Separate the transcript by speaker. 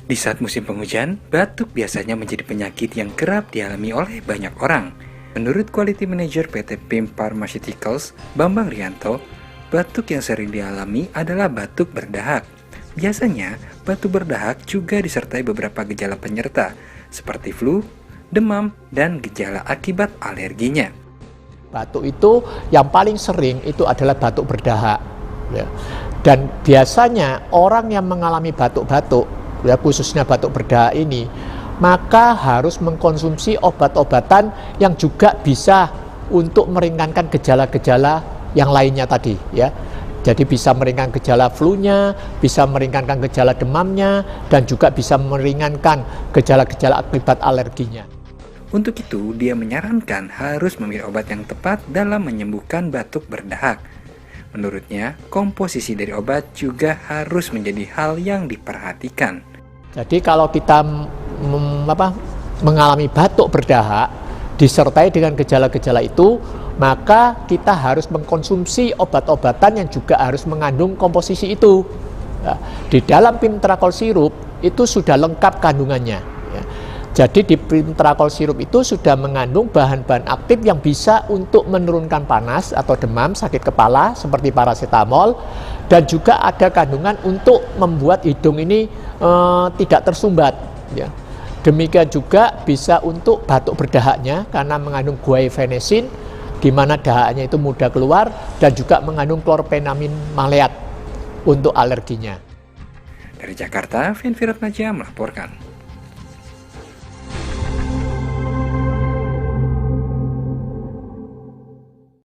Speaker 1: Di saat musim penghujan, batuk biasanya menjadi penyakit yang kerap dialami oleh banyak orang. Menurut Quality Manager PT PIM Pharmaceuticals, Bambang Rianto, batuk yang sering dialami adalah batuk berdahak. Biasanya, batuk berdahak juga disertai beberapa gejala penyerta, seperti flu, demam, dan gejala akibat alerginya.
Speaker 2: Batuk itu yang paling sering itu adalah batuk berdahak. Ya. Dan biasanya orang yang mengalami batuk-batuk, ya khususnya batuk berdahak ini, maka harus mengkonsumsi obat-obatan yang juga bisa untuk meringankan gejala-gejala yang lainnya tadi, ya. Jadi bisa meringankan gejala flu-nya, bisa meringankan gejala demamnya, dan juga bisa meringankan gejala-gejala akibat alerginya.
Speaker 1: Untuk itu, dia menyarankan harus memilih obat yang tepat dalam menyembuhkan batuk berdahak. Menurutnya, komposisi dari obat juga harus menjadi hal yang diperhatikan.
Speaker 2: Jadi kalau kita mengalami batuk berdahak disertai dengan gejala-gejala itu, maka kita harus mengkonsumsi obat-obatan yang juga harus mengandung komposisi itu. Ya, di dalam Pimtrakol sirup itu sudah lengkap kandungannya. Ya. Jadi di Pimtrakol sirup itu sudah mengandung bahan-bahan aktif yang bisa untuk menurunkan panas atau demam, sakit kepala seperti paracetamol, dan juga ada kandungan untuk membuat hidung ini tidak tersumbat. Ya. Demikian juga bisa untuk batuk berdahaknya karena mengandung guaifenesin, di mana dahaknya itu mudah keluar, dan juga mengandung klorpenamin maleat untuk alerginya.
Speaker 1: Dari Jakarta, Vian Viratnaja melaporkan.